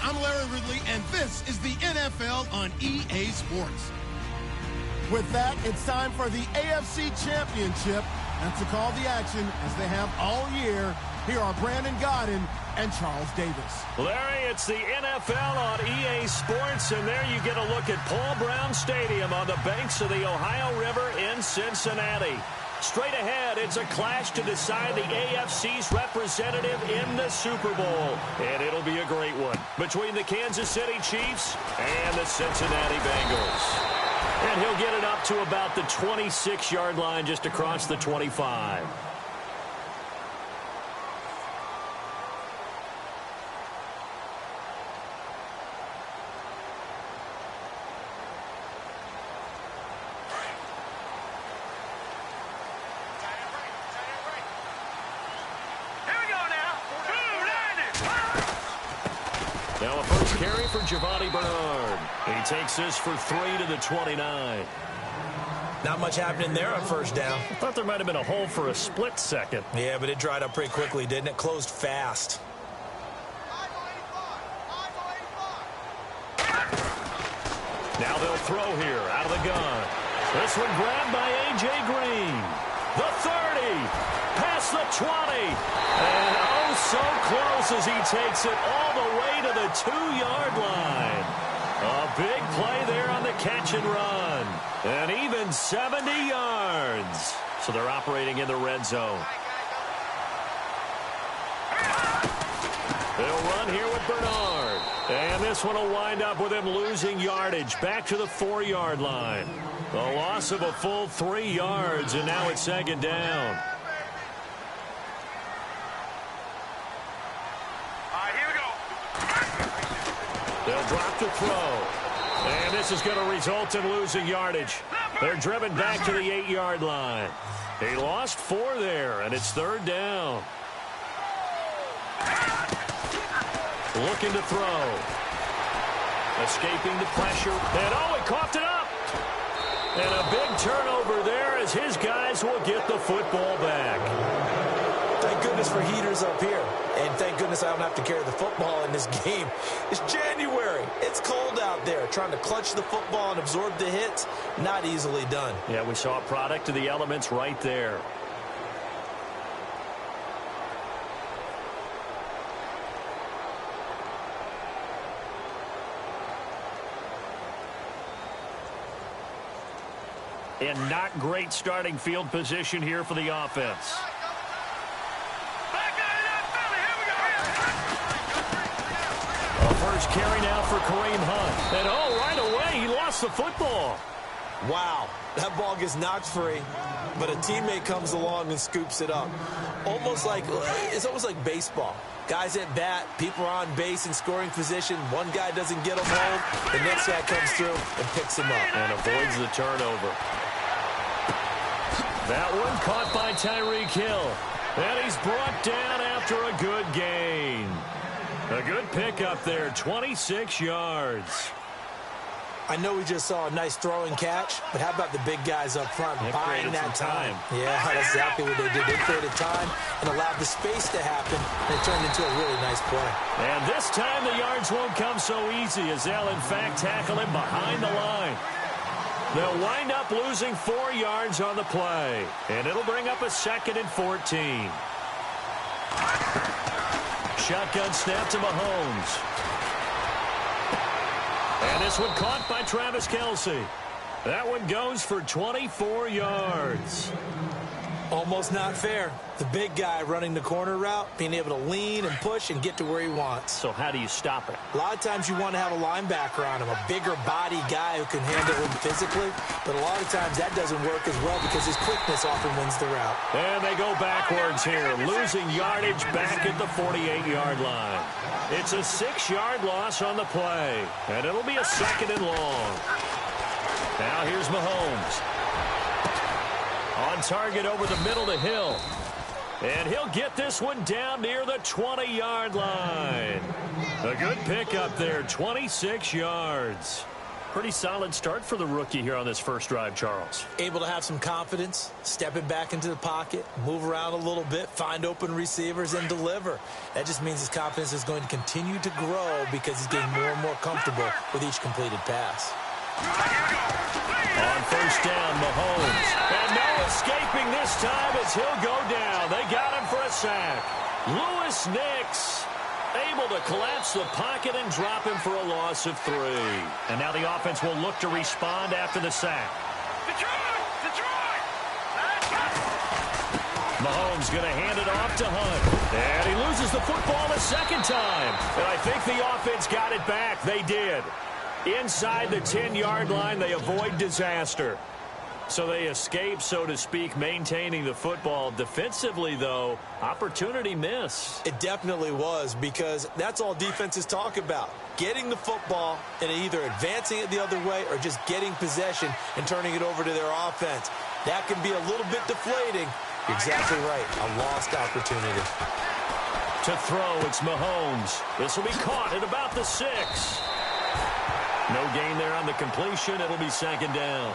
I'm Larry Ridley, and this is the NFL on EA Sports. With that, it's time for the AFC Championship. And to call the action, as they have all year, here are Brandon Godden and Charles Davis. Larry, it's the NFL on EA Sports, and there you get a look at Paul Brown Stadium on the banks of the Ohio River in Cincinnati. Straight ahead, it's a clash to decide the AFC's representative in the Super Bowl. And it'll be a great one between the Kansas City Chiefs and the Cincinnati Bengals. And he'll get it up to about the 26-yard line just across the 25. Now a first carry for Giovanni Bernard. He takes this for 3 to the 29. Not much happening there on first down. I thought there might have been a hole for a split second. Yeah, but it dried up pretty quickly, didn't it? Closed fast. Now they'll throw here out of the gun. This one grabbed by A.J. Green. The 30. Past the 20. And oh, so close as he takes it all the way to the 2-yard line. A big play there on the catch and run. And even 70 yards. So they're operating in the red zone. They'll run here with Bernard. And this one will wind up with him losing yardage back to the 4-yard line. A loss of a full 3 yards, and now it's second down. They'll drop the throw. And this is going to result in losing yardage. They're driven back to the 8-yard line. He lost 4 there, and it's third down. Looking to throw. Escaping the pressure. And oh, he coughed it up. And a big turnover there as his guys will get the football back. Thank goodness for heaters up here. And thank goodness I don't have to carry the football in this game. It's January. It's cold out there. Trying to clutch the football and absorb the hits, not easily done. Yeah, we saw a product of the elements right there. And not great starting field position here for the offense. A first carry now for Kareem Hunt. And oh, right away, he lost the football. Wow, that ball gets knocked free, but a teammate comes along and scoops it up. It's almost like baseball. Guys at bat, people are on base in scoring position. One guy doesn't get him home, the next guy comes through and picks him up. And avoids the turnover. That one caught by Tyreek Hill. And he's brought down after a good gain. A good pickup there, 26 yards. I know we just saw a nice throwing catch, but how about the big guys up front buying that time? Yeah, that's exactly what they did. They created time and allowed the space to happen, and it turned into a really nice play. And this time the yards won't come so easy as they'll, in fact, tackle him behind the line. They'll wind up losing 4 yards on the play, and it'll bring up a 2nd and 14. Shotgun snap to Mahomes. And this one caught by Travis Kelce. That one goes for 24 yards. Almost not fair. The big guy running the corner route, being able to lean and push and get to where he wants. So how do you stop it? A lot of times you want to have a linebacker on him, a bigger body guy who can handle him physically. But a lot of times that doesn't work as well because his quickness often wins the route. And they go backwards here, losing yardage back at the 48-yard line. It's a 6-yard loss on the play, and it'll be a 2nd and long. Now here's Mahomes. On target over the middle to Hill. And he'll get this one down near the 20-yard line. A good pickup there, 26 yards. Pretty solid start for the rookie here on this first drive, Charles. Able to have some confidence, stepping back into the pocket, move around a little bit, find open receivers, and deliver. That just means his confidence is going to continue to grow because he's getting more and more comfortable with each completed pass. On first down, Mahomes. And no escaping this time as he'll go down. They got him for a sack. Lewis Nix able to collapse the pocket and drop him for a loss of 3. And now the offense will look to respond after the sack. Detroit! Mahomes going to hand it off to Hunt. And he loses the football a second time. And I think the offense got it back. They did. Inside the 10-yard line, they avoid disaster. So they escape, so to speak, maintaining the football. Defensively, though, opportunity miss. It definitely was, because that's all defenses talk about. Getting the football and either advancing it the other way or just getting possession and turning it over to their offense. That can be a little bit deflating. You're exactly right. A lost opportunity. To throw, it's Mahomes. This will be caught at about the 6. No gain there on the completion. It'll be 2nd down.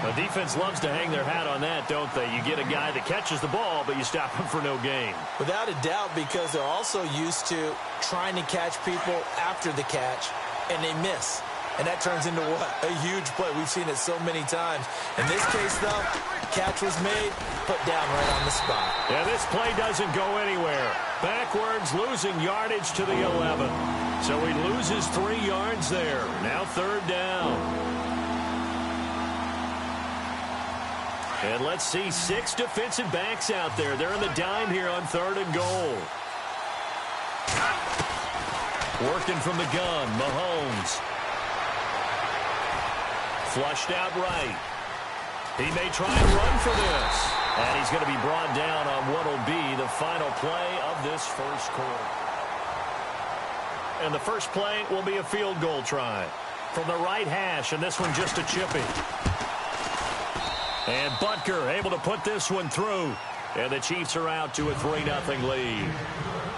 The defense loves to hang their hat on that, don't they? You get a guy that catches the ball, but you stop him for no gain. Without a doubt, because they're also used to trying to catch people after the catch, and they miss. And that turns into what? A huge play. We've seen it so many times. In this case, though, catch was made, put down right on the spot. Yeah, this play doesn't go anywhere. Backwards, losing yardage to the 11. So he loses 3 yards there. Now 3rd down. And let's see, 6 defensive backs out there. They're in the dime here on 3rd and goal. Working from the gun, Mahomes. Flushed out right. He may try and run for this. And he's going to be brought down on what will be the final play of this first quarter. And the first play will be a field goal try from the right hash, and this one just a chippy. And Butker able to put this one through. And the Chiefs are out to a 3-0 lead.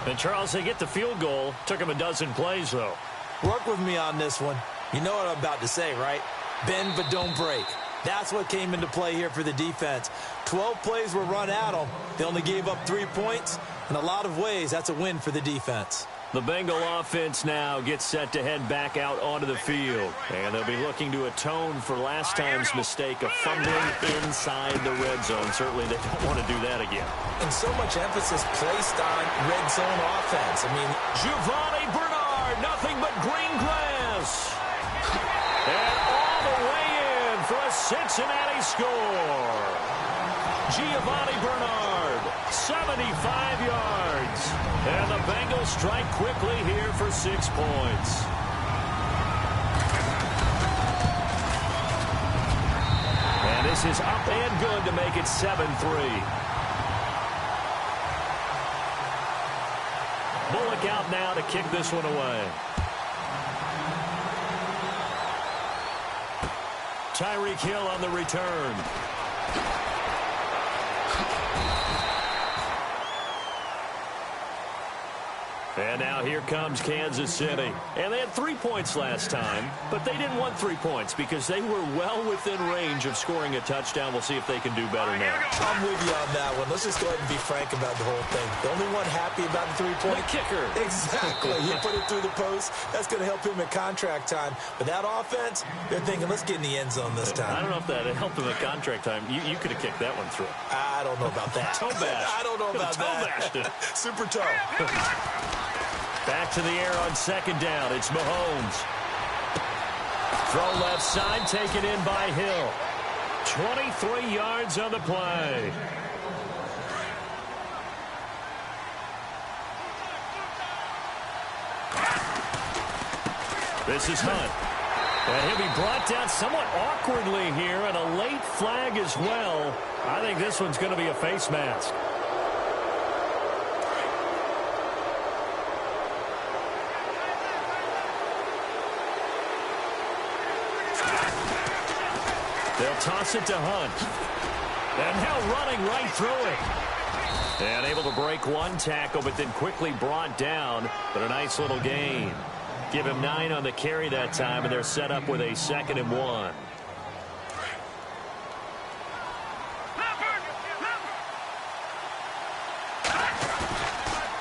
And Charles, they get the field goal. Took him a dozen plays, though. Work with me on this one. You know what I'm about to say, right? Bend but don't break. That's what came into play here for the defense. 12 plays were run at them. They only gave up 3 points. In a lot of ways, that's a win for the defense. The Bengal offense now gets set to head back out onto the field. And they'll be looking to atone for last time's mistake of fumbling inside the red zone. Certainly they don't want to do that again. And so much emphasis placed on red zone offense. I mean, Giovanni Bernard, nothing but green grass. And all the way in for a Cincinnati score. Giovanni Bernard, 75 yards. And the Bengals strike quickly here for 6 points. And this is up and good to make it 7-3. Bullock out now to kick this one away. Tyreek Hill on the return. And now here comes Kansas City. And they had 3 points last time, but they didn't want 3 points because they were well within range of scoring a touchdown. We'll see if they can do better now. I'm with you on that one. Let's just go ahead and be frank about the whole thing. The only one happy about the 3-point? The kicker. Exactly. He put it through the post. That's going to help him at contract time. But that offense, they're thinking, let's get in the end zone this time. I don't know if that helped him at contract time. You could have kicked that one through. I don't know about that. Toe bash. I don't know about that. Super toe. Back to the air on 2nd down. It's Mahomes. Throw left side, taken in by Hill. 23 yards on the play. This is Hunt. And he'll be brought down somewhat awkwardly here, and a late flag as well. I think this one's going to be a face mask. They'll toss it to Hunt. And now running right through it. And able to break one tackle, but then quickly brought down. But a nice little gain. Give him 9 on the carry that time, and they're set up with a 2nd and 1.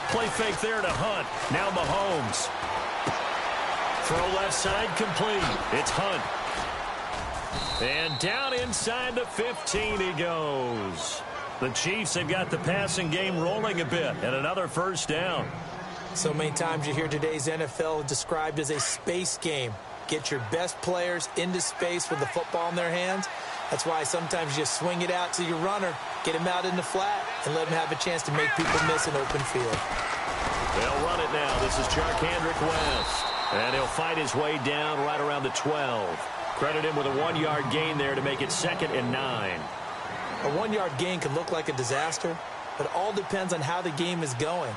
Play fake there to Hunt. Now Mahomes. Throw left side complete. It's Hunt. And down inside the 15 he goes. The Chiefs have got the passing game rolling a bit, and another first down. So many times you hear today's NFL described as a space game. Get your best players into space with the football in their hands. That's why sometimes you swing it out to your runner, get him out in the flat, and let him have a chance to make people miss an open field. They'll run it now. This is Charkandrick West. And he'll fight his way down right around the 12. Credit him with a 1-yard gain there to make it 2nd and 9. A 1-yard gain can look like a disaster, but it all depends on how the game is going.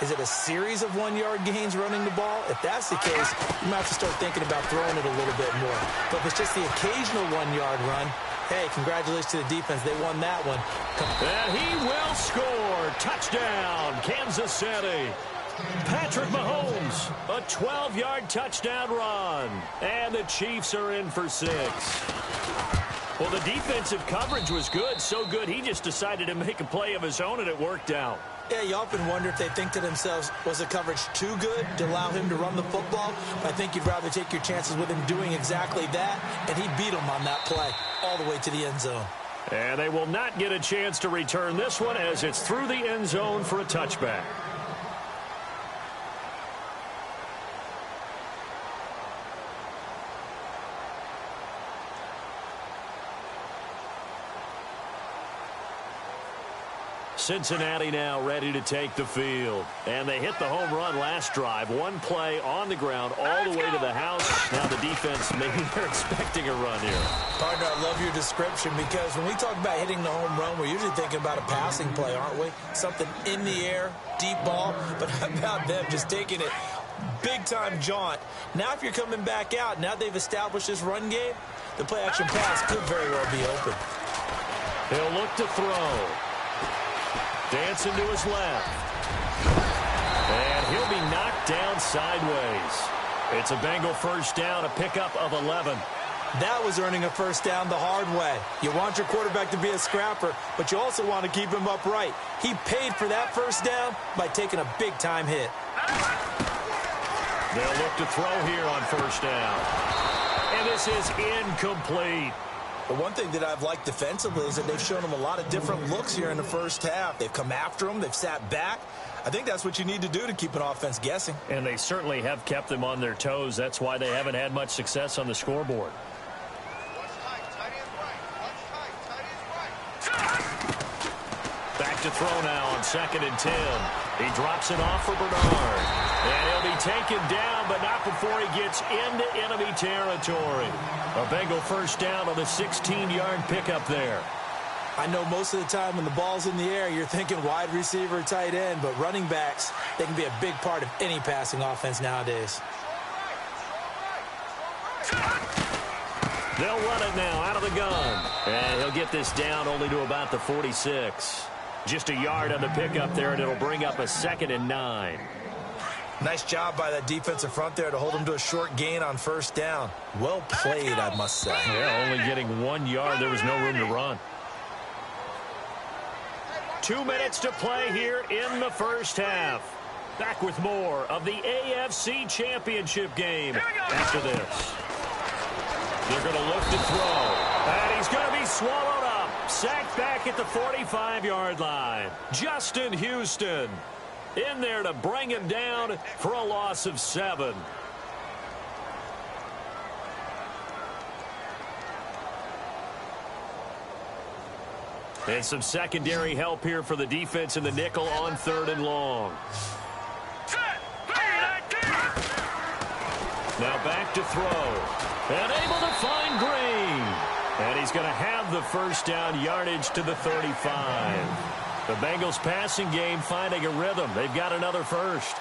Is it a series of 1-yard gains running the ball? If that's the case, you might have to start thinking about throwing it a little bit more. But if it's just the occasional 1-yard run, hey, congratulations to the defense. They won that one. And he will score. Touchdown, Kansas City. Patrick Mahomes, a 12-yard touchdown run. And the Chiefs are in for 6. Well, the defensive coverage was good, so good he just decided to make a play of his own, and it worked out. Yeah, you often wonder if they think to themselves, was the coverage too good to allow him to run the football? I think you'd rather take your chances with him doing exactly that, and he beat him on that play all the way to the end zone. And they will not get a chance to return this one as it's through the end zone for a touchback. Cincinnati now ready to take the field. And they hit the home run last drive. One play on the ground all the way to the house. Now the defense, maybe they're expecting a run here. Partner, I love your description because when we talk about hitting the home run, we're usually thinking about a passing play, aren't we? Something in the air, deep ball. But how about them just taking it big-time jaunt? Now if you're coming back out, now they've established this run game, the play-action pass could very well be open. He'll look to throw. Dancing to his left. And he'll be knocked down sideways. It's a Bengal first down, a pickup of 11. That was earning a first down the hard way. You want your quarterback to be a scrapper, but you also want to keep him upright. He paid for that first down by taking a big-time hit. They'll look to throw here on first down. And this is incomplete. The one thing that I've liked defensively is that they've shown him a lot of different looks here in the first half. They've come after him. They've sat back. I think that's what you need to do to keep an offense guessing. And they certainly have kept them on their toes. That's why they haven't had much success on the scoreboard. Back to throw now on 2nd and 10. He drops it off for Bernard. And he'll be taken down, but not before he gets into enemy territory. A Bengal first down on the 16-yard pickup there. I know most of the time when the ball's in the air, you're thinking wide receiver, tight end, but running backs, they can be a big part of any passing offense nowadays. They'll run it now out of the gun. And he'll get this down only to about the 46. Just a yard on the pickup there, and it'll bring up a 2nd and 9. Nice job by that defensive front there to hold him to a short gain on first down. Well played, I must say. Yeah, only getting 1 yard. There was no room to run. 2 minutes to play here in the first half. Back with more of the AFC Championship game after this. They're going to look to throw. And he's going to be swallowed up. Sacked back at the 45-yard line. Justin Houston in there to bring him down for a loss of 7. And some secondary help here for the defense in the nickel on 3rd and long. Now back to throw. And able to find Green. And he's going to have the first down yardage to the 35. The Bengals passing game finding a rhythm. They've got another first.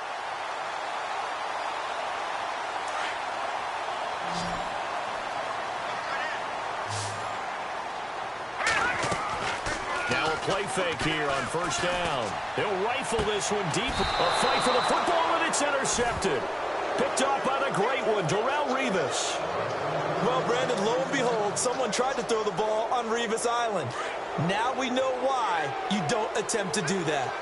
Now a play fake here on 1st down. He'll rifle this one deep. A fight for the football, and it's intercepted. Picked off by the great one, Darrelle Revis. Well, Brandon, lo and behold, someone tried to throw the ball on Revis Island. Now we know why you don't attempt to do that.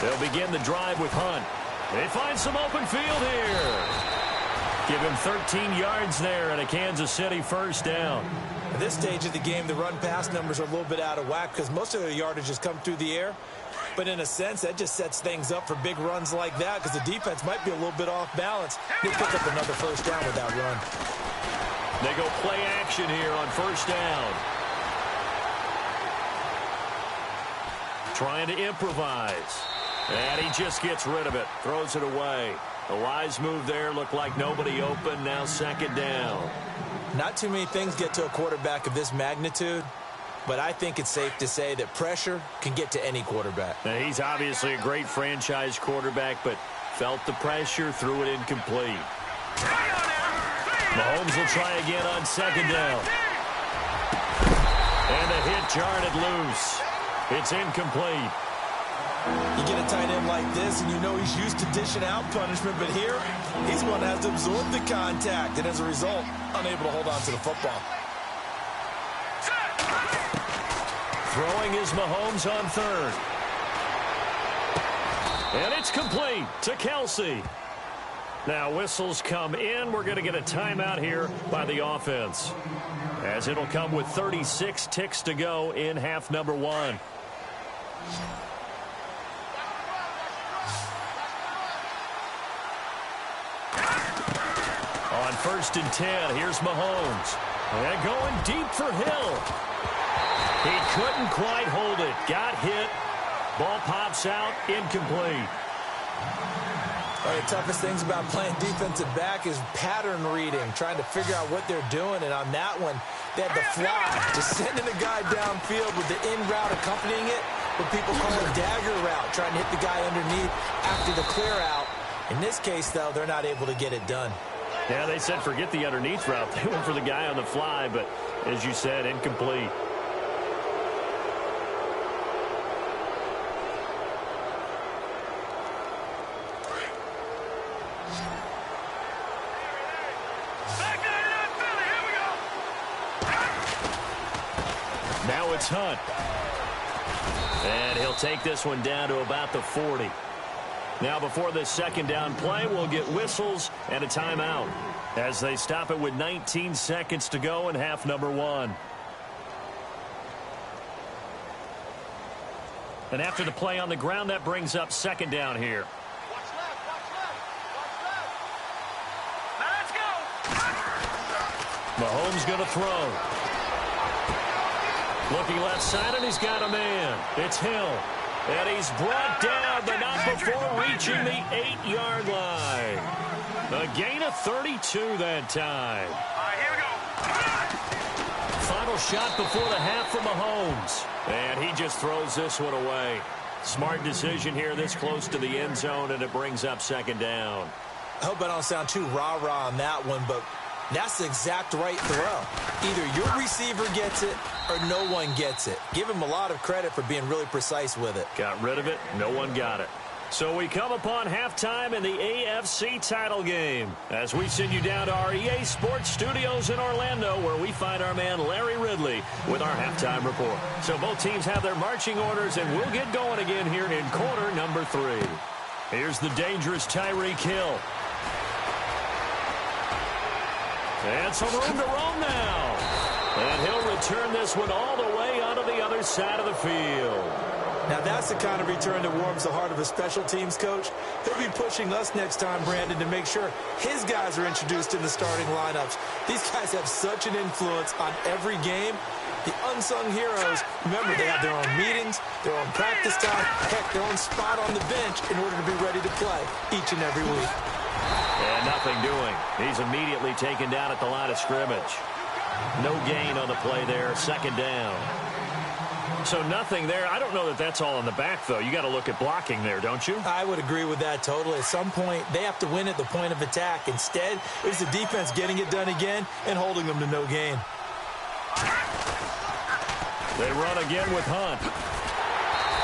They'll begin the drive with Hunt. They find some open field here. Give him 13 yards there and a Kansas City 1st down. At this stage of the game, the run-pass numbers are a little bit out of whack because most of their yardage has come through the air. But in a sense, that just sets things up for big runs like that because the defense might be a little bit off balance. They pick up another 1st down with that run. They go play action here on 1st down. Trying to improvise. And he just gets rid of it. Throws it away. A wise move there. Looked like nobody open. Now 2nd down. Not too many things get to a quarterback of this magnitude. But I think it's safe to say that pressure can get to any quarterback. Now, he's obviously a great franchise quarterback, but felt the pressure, threw it incomplete. Mahomes will try again on 2nd down. And the hit jarred it loose. It's incomplete. You get a tight end like this, and you know he's used to dishing out punishment, but here, he's one that has to absorb the contact, and as a result, unable to hold on to the football. Throwing is Mahomes on 3rd. And it's complete to Kelsey. Now whistles come in. We're going to get a timeout here by the offense, as it'll come with 36 ticks to go in half number 1. On 1st and 10, here's Mahomes. And going deep for Hill. He couldn't quite hold it. Got hit. Ball pops out. Incomplete. One of the toughest things about playing defensive back is pattern reading, trying to figure out what they're doing. And on that one, they had the fly, just sending a guy downfield with the in route accompanying it, what people call a dagger route, trying to hit the guy underneath after the clear out. In this case, though, they're not able to get it done. Yeah, they said forget the underneath route. They went for the guy on the fly, but as you said, incomplete. Now it's Hunt. And he'll take this one down to about the 40. Now before this 2nd down play, we'll get whistles and a timeout as they stop it with 19 seconds to go in half number 1. And after the play on the ground, that brings up 2nd down here. Watch left, now let's go. Mahomes going to throw. Looking left side, and he's got a man. It's Hill. And he's brought down, but not before reaching the 8-yard line. A gain of 32 that time. All right, here we go. Final shot before the half for Mahomes. And he just throws this one away. Smart decision here this close to the end zone, and it brings up 2nd down. I hope I don't sound too rah-rah on that one, but that's the exact right throw. Either your receiver gets it or no one gets it. Give him a lot of credit for being really precise with it. Got rid of it. No one got it. So we come upon halftime in the AFC title game as we send you down to our EA Sports studios in Orlando, where we find our man Larry Ridley with our halftime report. So both teams have their marching orders, and we'll get going again here in quarter number 3. Here's the dangerous Tyreek Hill. And some room to roam now. And he'll return this one all the way onto the other side of the field. Now, that's the kind of return that warms the heart of a special teams coach. He'll be pushing us next time, Brandon, to make sure his guys are introduced in the starting lineups. These guys have such an influence on every game. The unsung heroes, remember, they have their own meetings, their own practice time, heck, their own spot on the bench in order to be ready to play each and every week. And nothing doing. He's immediately taken down at the line of scrimmage. No gain on the play there, second down. So nothing there. I don't know that that's all in the back, though. You got to look at blocking there, don't you? I would agree with that totally. At some point, they have to win at the point of attack. Instead, it was the defense getting it done again and holding them to no gain. They run again with Hunt.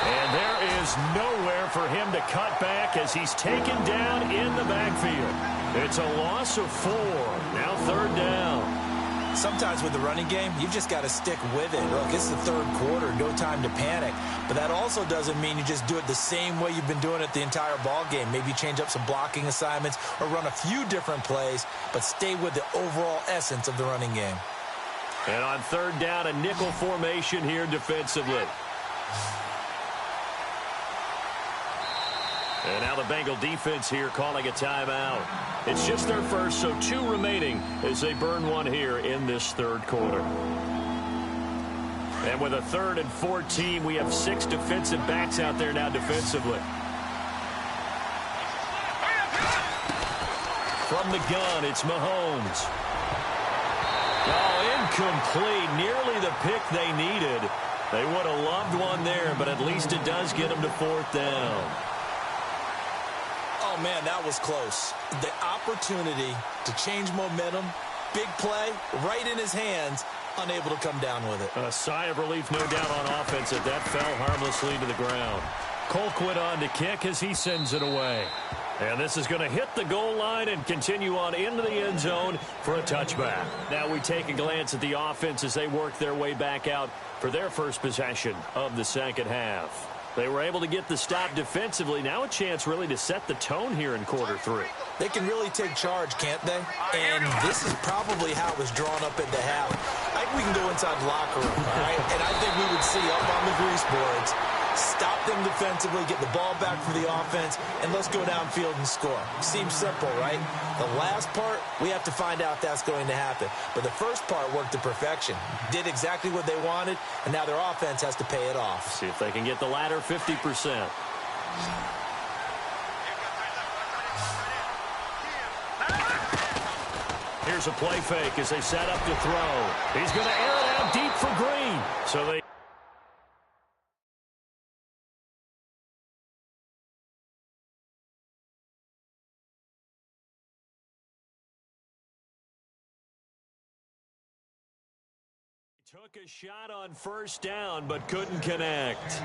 And there is nowhere for him to cut back as he's taken down in the backfield. It's a loss of 4. Now third down. Sometimes with the running game, you've just got to stick with it. Look, it's the third quarter, no time to panic. But that also doesn't mean you just do it the same way you've been doing it the entire ball game. Maybe change up some blocking assignments or run a few different plays, but stay with the overall essence of the running game. And on third down, a nickel formation here defensively. And now the Bengal defense here calling a timeout. It's just their first, so 2 remaining as they burn one here in this third quarter. And with a 3rd and 14, we have 6 defensive backs out there now defensively. From the gun, it's Mahomes. Oh, incomplete. Nearly the pick they needed. They would have loved one there, but at least it does get them to 4th down. Oh, man, that was close. The opportunity to change momentum, big play, right in his hands, unable to come down with it. A sigh of relief, no doubt, on offense as that fell harmlessly to the ground. Colquitt on to kick as he sends it away. And this is going to hit the goal line and continue on into the end zone for a touchback. Now we take a glance at the offense as they work their way back out for their first possession of the second half. They were able to get the stop defensively. Now a chance really to set the tone here in quarter 3. They can really take charge, can't they? And this is probably how it was drawn up at the half. I think we can go inside the locker room, all right? And I think we would see up on the grease boards, stop them defensively, get the ball back for the offense, and let's go downfield and score. Seems simple, right? The last part, we have to find out that's going to happen. But the first part worked to perfection. Did exactly what they wanted, and now their offense has to pay it off. See if they can get the latter 50%. Here's a play fake as they set up to throw. He's going to air it out deep for Green. So they took a shot on first down, but couldn't connect.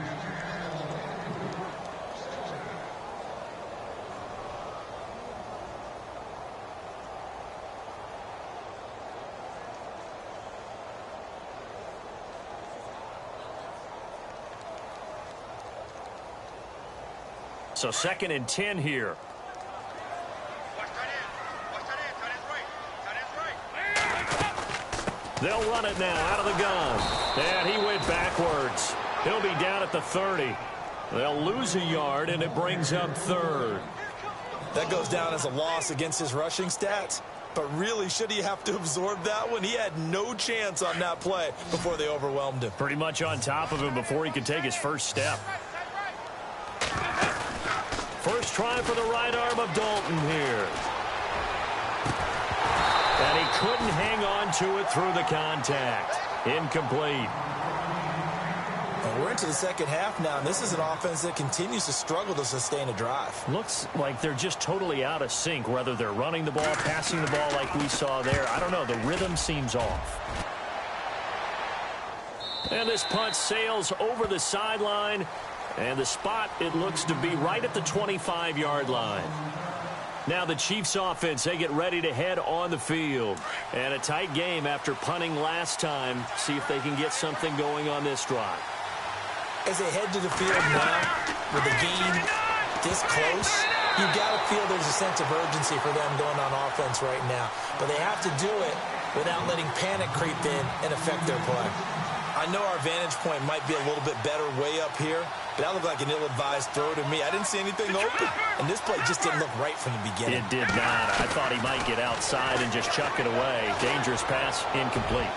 So 2nd and 10 here. They'll run it now out of the gun. And he went backwards. He'll be down at the 30. They'll lose a yard, and it brings up 3rd. That goes down as a loss against his rushing stats. But really, should he have to absorb that one? He had no chance on that play before they overwhelmed him. Pretty much on top of him before he could take his first step. First try for the right arm of Dalton here. And he couldn't hang on to it through the contact. Incomplete. And we're into the second half now, and this is an offense that continues to struggle to sustain a drive. Looks like they're just totally out of sync, whether they're running the ball, passing the ball like we saw there. I don't know. The rhythm seems off. And this punt sails over the sideline. And the spot, it looks to be right at the 25-yard line. Now the Chiefs offense, they get ready to head on the field. And a tight game after punting last time. See if they can get something going on this drive. As they head to the field now, with the game this close, you've got to feel there's a sense of urgency for them going on offense right now. But they have to do it without letting panic creep in and affect their play. I know our vantage point might be a little bit better way up here, That looked like an ill-advised throw to me. I didn't see anything open, and this play just didn't look right from the beginning. It did not. I thought he might get outside and just chuck it away. Dangerous pass, incomplete.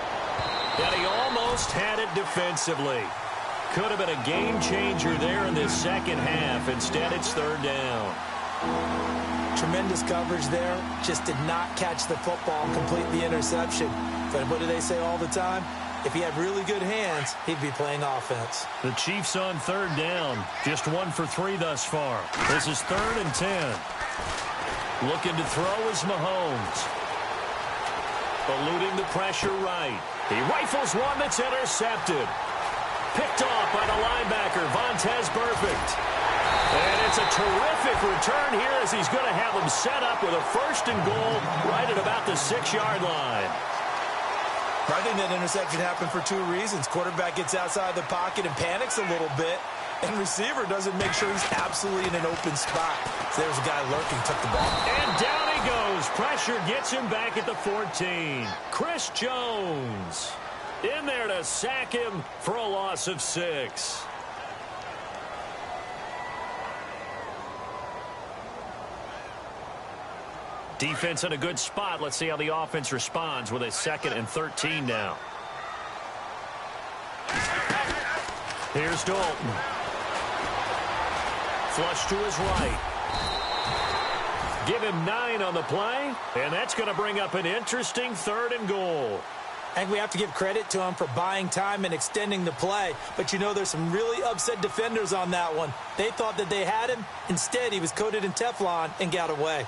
And he almost had it defensively. Could have been a game changer there in this second half. Instead, it's third down. Tremendous coverage there. Just did not catch the football and complete the interception. But what do they say all the time? If he had really good hands, he'd be playing offense. The Chiefs on third down. Just 1 for 3 thus far. This is 3rd and 10. Looking to throw is Mahomes. Eluding the pressure right. He rifles one that's intercepted. Picked off by the linebacker, Vontaze Burfict. And it's a terrific return here as he's going to have them set up with a 1st and goal right at about the 6-yard line. I think that interception happened for 2 reasons. Quarterback gets outside the pocket and panics a little bit, and receiver doesn't make sure he's absolutely in an open spot. So there's a guy lurking, took the ball. And down he goes. Pressure gets him back at the 14. Chris Jones in there to sack him for a loss of 6. Defense in a good spot. Let's see how the offense responds with a 2nd and 13 now. Here's Dalton. Flush to his right. Give him 9 on the play, and that's going to bring up an interesting 3rd and goal. I think we have to give credit to him for buying time and extending the play. But, you know, there's some really upset defenders on that one. They thought that they had him. Instead, he was coated in Teflon and got away.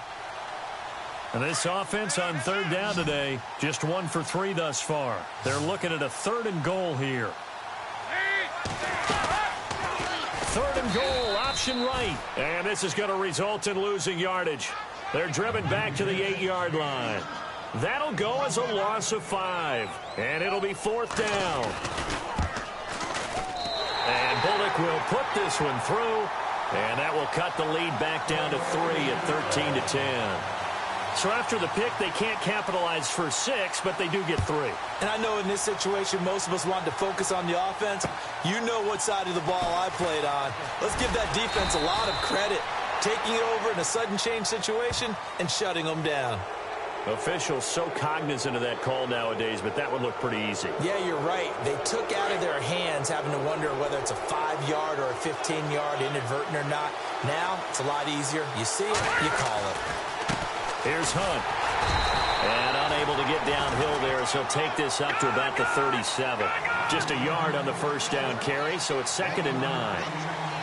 And this offense on third down today, just 1 for 3 thus far. They're looking at a 3rd and goal here. 3rd and goal, option right. And this is going to result in losing yardage. They're driven back to the 8-yard line. That'll go as a loss of 5. And it'll be 4th down. And Bullock will put this one through. And that will cut the lead back down to 3 at 13-10. So after the pick, they can't capitalize for 6, but they do get 3. And I know in this situation, most of us wanted to focus on the offense. You know what side of the ball I played on. Let's give that defense a lot of credit. Taking it over in a sudden change situation and shutting them down. Officials so cognizant of that call nowadays, but that would look pretty easy. Yeah, you're right. They took out of their hands having to wonder whether it's a 5-yard or a 15-yard inadvertent or not. Now, it's a lot easier. You see it, you call it. Here's Hunt. And unable to get downhill there, so he'll take this up to about the 37. Just a yard on the 1st down carry, so it's 2nd and 9.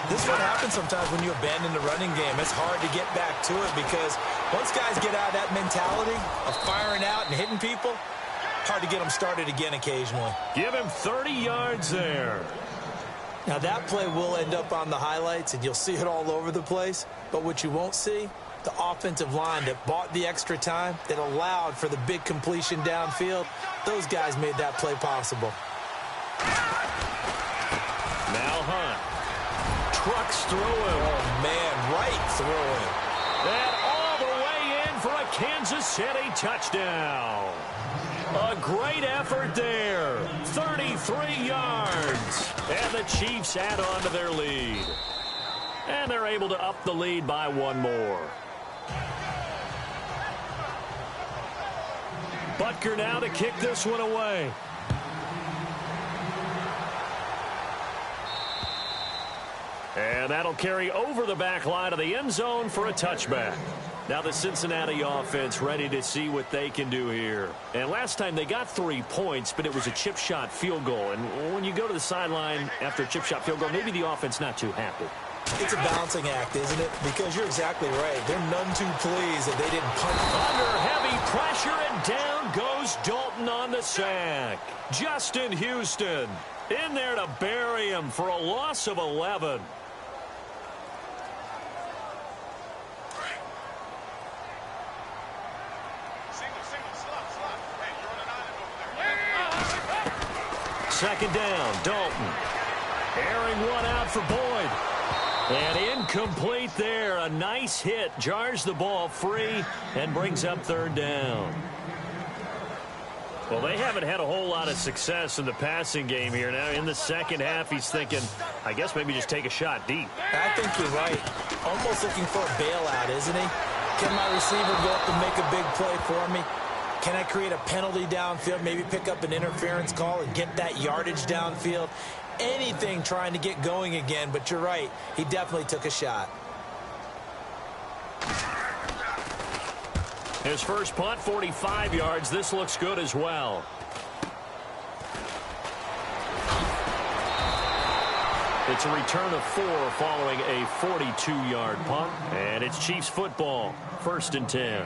This is what happens sometimes when you abandon the running game. It's hard to get back to it because once guys get out of that mentality of firing out and hitting people, hard to get them started again occasionally. Give him 30 yards there. Now that play will end up on the highlights and you'll see it all over the place. But what you won't see, the offensive line that bought the extra time, that allowed for the big completion downfield, those guys made that play possible. Now Hunt. Trucks through him. Oh, man, right through him. And all the way in for a Kansas City touchdown. A great effort there. 33 yards. And the Chiefs add on to their lead. And they're able to up the lead by 1 more. Butker now to kick this one away. And that'll carry over the back line of the end zone for a touchback. Now the Cincinnati offense ready to see what they can do here. And last time they got 3 points, but it was a chip shot field goal. And when you go to the sideline after a chip shot field goal, maybe the offense not too happy. It's a balancing act, isn't it? Because you're exactly right. They're none too pleased that they didn't punt. Under heavy pressure, and down goes Dalton on the sack. Justin Houston in there to bury him for a loss of 11. Second down, Dalton. Airing one out for Boyd. And incomplete there. A nice hit. Jars the ball free and brings up 3rd down. Well, they haven't had a whole lot of success in the passing game here. Now, in the second half, he's thinking, I guess maybe just take a shot deep. I think you're right. Almost looking for a bailout, isn't he? Can my receiver go up and make a big play for me? Can I create a penalty downfield, maybe pick up an interference call and get that yardage downfield? Anything trying to get going again, but you're right. He definitely took a shot. His first punt, 45 yards. This looks good as well. It's a return of 4 following a 42-yard punt. And it's Chiefs football, 1st and 10.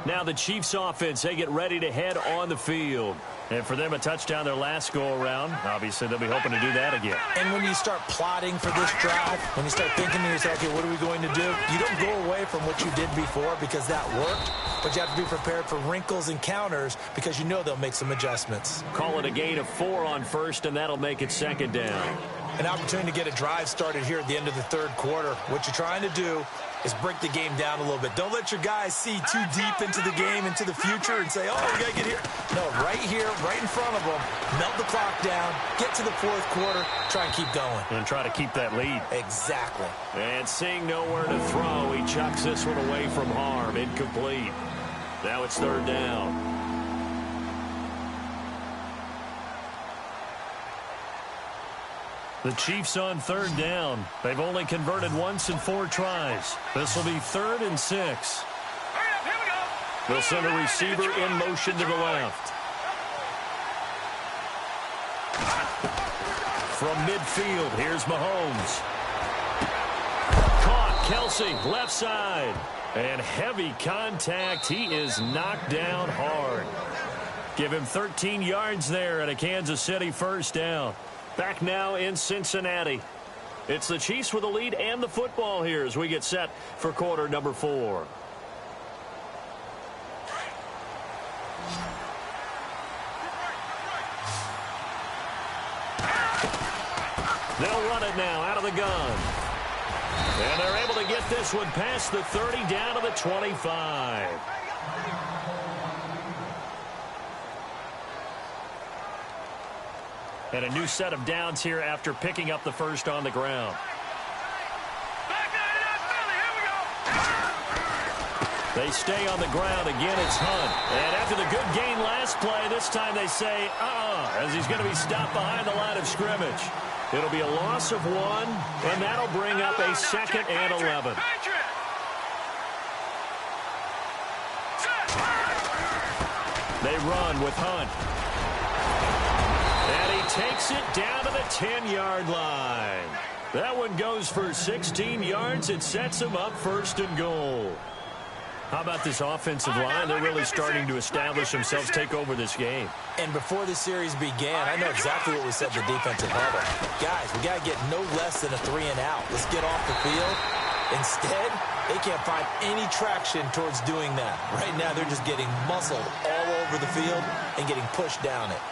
Now the Chiefs offense, they get ready to head on the field. And for them, a touchdown their last go-around. Obviously, they'll be hoping to do that again. And when you start plotting for this drive, when you start thinking to yourself, okay, what are we going to do? You don't go away from what you did before because that worked, but you have to be prepared for wrinkles and counters because you know they'll make some adjustments. Call it a gain of 4 on first, and that'll make it 2nd down. An opportunity to get a drive started here at the end of the 3rd quarter. What you're trying to do is break the game down a little bit. Don't let your guys see too deep into the game, into the future, and say, oh, we got to get here. No, right here, right in front of them, melt the clock down, get to the 4th quarter, try and keep going. And try to keep that lead. Exactly. And seeing nowhere to throw, he chucks this one away from harm. Incomplete. Now it's 3rd down. The Chiefs on 3rd down. They've only converted once in 4 tries. This will be 3rd and 6. Hurry up, here we go. They'll send a receiver in motion to the left. From midfield, here's Mahomes. Caught, Kelsey, left side. And heavy contact. He is knocked down hard. Give him 13 yards there at a Kansas City 1st down. Back now in Cincinnati. It's the Chiefs with the lead and the football here as we get set for quarter number 4. They'll run it now out of the gun. And they're able to get this one past the 30 down to the 25. And a new set of downs here after picking up the first on the ground. They stay on the ground. Again, it's Hunt. And after the good gain last play, this time they say, as he's going to be stopped behind the line of scrimmage. It'll be a loss of 1, and that'll bring up a 2nd and 11. They run with Hunt. And he takes it down to the 10-yard line. That one goes for 16 yards. It sets him up 1st and goal. How about this offensive line? They're really starting to establish themselves, take over this game. And before the series began, I know exactly what we said in the defensive huddle. Guys, we got to get no less than a 3 and out. Let's get off the field. Instead, they can't find any traction towards doing that. Right now, they're just getting muscled all over the field and getting pushed down it.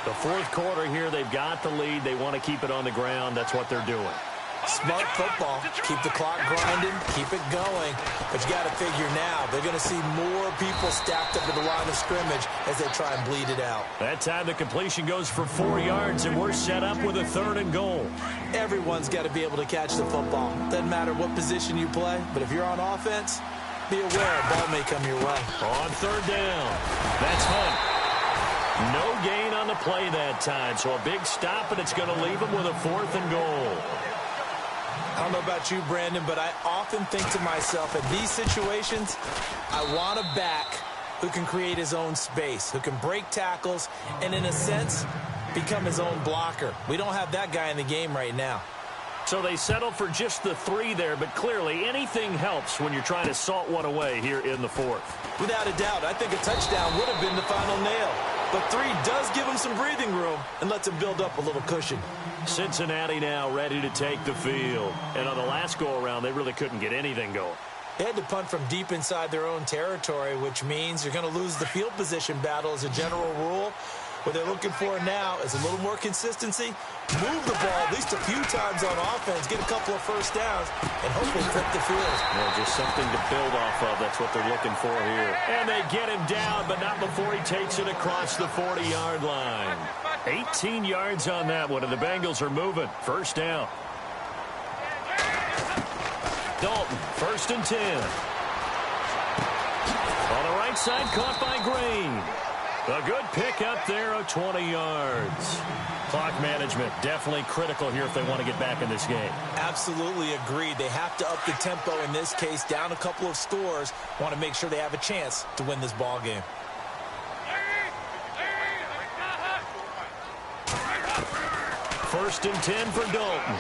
The 4th quarter here, they've got the lead. They want to keep it on the ground. That's what they're doing. Smart football. Keep the clock grinding. Keep it going. But you got to figure now, they're going to see more people stacked up at the line of scrimmage as they try and bleed it out. That time the completion goes for 4 yards, and we're set up with a 3rd and goal. Everyone's got to be able to catch the football. Doesn't matter what position you play, but if you're on offense, be aware a ball may come your way. On 3rd down, that's Hunt. No gain on the play that time, so a big stop, and it's going to leave him with a 4th and goal. I don't know about you, Brandon, but I often think to myself, in these situations, I want a back who can create his own space, who can break tackles, and in a sense, become his own blocker. We don't have that guy in the game right now. So they settle for just the 3 there, but clearly anything helps when you're trying to salt one away here in the 4th. Without a doubt, I think a touchdown would have been the final nail. But 3 does give him some breathing room and lets him build up a little cushion. Cincinnati now ready to take the field. And on the last go-around, they really couldn't get anything going. They had to punt from deep inside their own territory, which means you're going to lose the field position battle as a general rule. What they're looking for now is a little more consistency, move the ball at least a few times on offense, get a couple of first downs, and hopefully flip the field. Yeah, just something to build off of. That's what they're looking for here. And they get him down, but not before he takes it across the 40-yard line. 18 yards on that one, and the Bengals are moving. First down. Dalton, 1st and 10. On the right side, caught by Green. A good pick up there of 20 yards. Clock management definitely critical here if they want to get back in this game. Absolutely agreed. They have to up the tempo in this case, down a couple of scores. Want to make sure they have a chance to win this ball game. First and 10 for Dalton.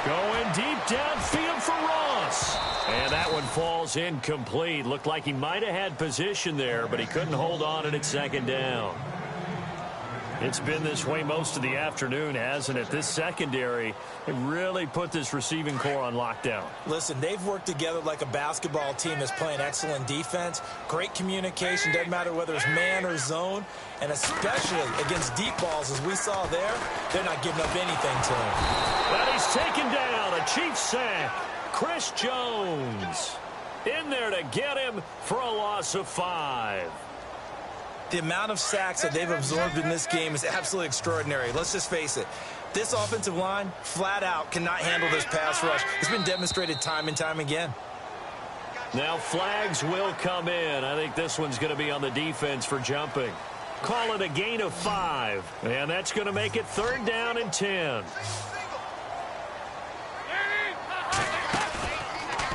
Going deep downfield for Ross. And that one falls incomplete. Looked like he might have had position there, but he couldn't hold on at second down. It's been this way most of the afternoon, hasn't it? This secondary really put this receiving core on lockdown. Listen, they've worked together like a basketball team that's playing excellent defense. Great communication, doesn't matter whether it's man or zone. And especially against deep balls, as we saw there, they're not giving up anything to him. But he's taken down. A Chiefs sack. Chris Jones in there to get him for a loss of 5. The amount of sacks that they've absorbed in this game is absolutely extraordinary. Let's just face it. This offensive line, flat out, cannot handle this pass rush. It's been demonstrated time and time again. Now flags will come in. I think this one's going to be on the defense for jumping. Call it a gain of 5. And that's going to make it 3rd down and 10.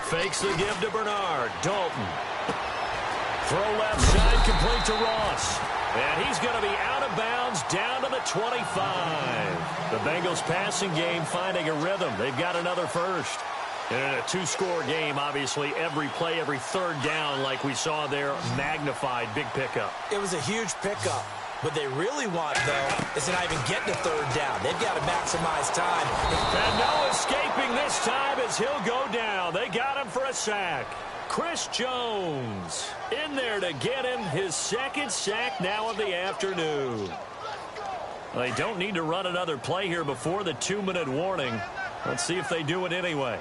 Fakes the give to Bernard. Dalton. Throw left side, complete to Ross. And he's going to be out of bounds down to the 25. The Bengals passing game finding a rhythm. They've got another first. And in a 2-score game, obviously, every play, every 3rd down, like we saw there, magnified, big pickup. It was a huge pickup. What they really want, though, is to not even get to 3rd down. They've got to maximize time. And no escaping this time as he'll go down. They got him for a sack. Chris Jones in there to get him his 2nd sack now of the afternoon. They don't need to run another play here before the 2-minute warning. Let's see if they do it anyway.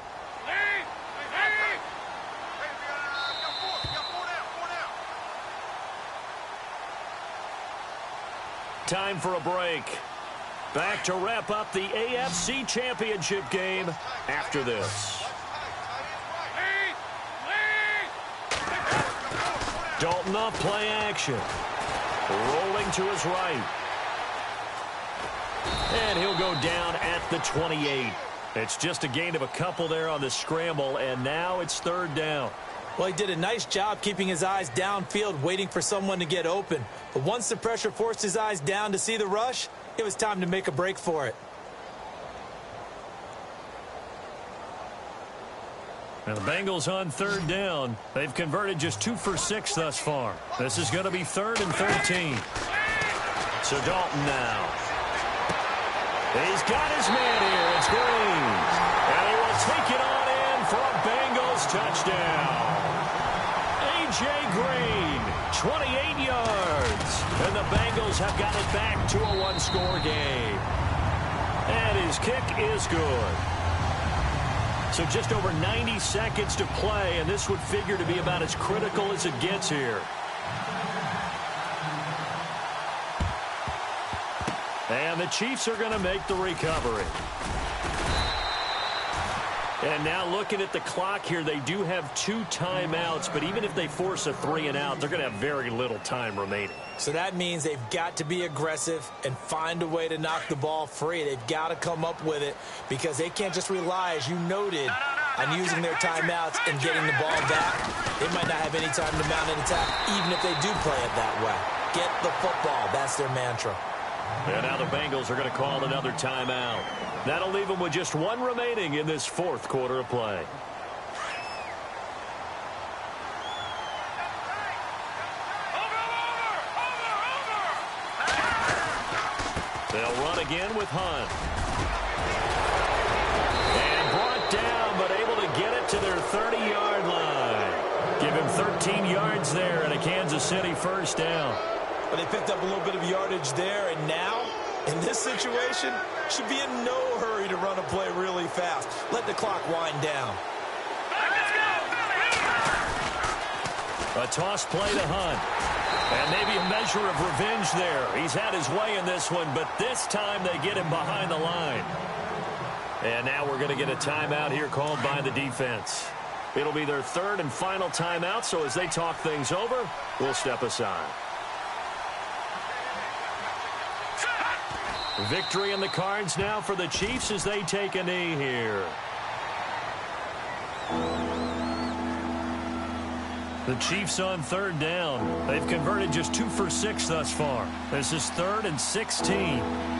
Time for a break. Back to wrap up the AFC Championship game after this. Dalton off play action. Rolling to his right. And he'll go down at the 28. It's just a gain of a couple there on the scramble, and now it's 3rd down. Well, he did a nice job keeping his eyes downfield, waiting for someone to get open. But once the pressure forced his eyes down to see the rush, it was time to make a break for it. And the Bengals on 3rd down. They've converted just 2 for 6 thus far. This is going to be 3rd and 13. So Dalton now. He's got his man here. It's Green. And he will take it on in for a Bengals touchdown. A.J. Green, 28 yards. And the Bengals have got it back to a 1-score game. And his kick is good. So just over 90 seconds to play, and this would figure to be about as critical as it gets here. And the Chiefs are going to make the recovery. And now looking at the clock here, they do have 2 timeouts, but even if they force a 3-and-out, they're going to have very little time remaining. So that means they've got to be aggressive and find a way to knock the ball free. They've got to come up with it because they can't just rely, as you noted, on using their timeouts and getting the ball back. They might not have any time to mount an attack, even if they do play it that way. Get the football. That's their mantra. And now the Bengals are going to call another timeout. That'll leave them with just 1 remaining in this 4th quarter of play. They'll run again with Hunt. And brought down, but able to get it to their 30-yard line. Give him 13 yards there and a Kansas City 1st down. But they picked up a little bit of yardage there, and now, in this situation, should be in no hurry to run a play really fast. Let the clock wind down. A toss play to Hunt. And maybe a measure of revenge there. He's had his way in this one, but this time they get him behind the line. And now we're going to get a timeout here called by the defense. It'll be their third and final timeout, so as they talk things over, we'll step aside. Victory in the cards now for the Chiefs as they take a knee here. The Chiefs on third down. They've converted just 2 for 6 thus far. This is 3rd and 16.